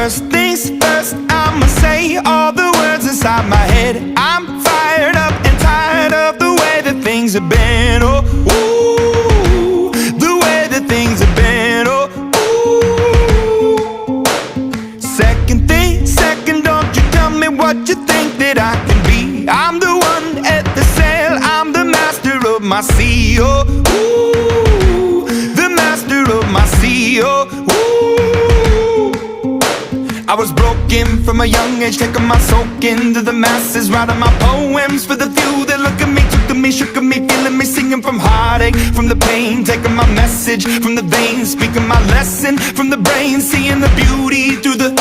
First things first, I'ma say all the words inside my head. I'm fired up and tired of the way that things have been. Oh, ooh, the way that things have been. Oh, ooh. Second thing, second, don't you tell me what you think that I can be. I'm the one at the sail, I'm the master of my sea. Oh, ooh, the master of my sea. Oh, ooh. I was broken from a young age, taking my soak into the masses, writing my poems for the few that look at me, took to me, shook at me, feeling me, singing from heartache, from the pain, taking my message from the veins, speaking my lesson from the brain, seeing the beauty through the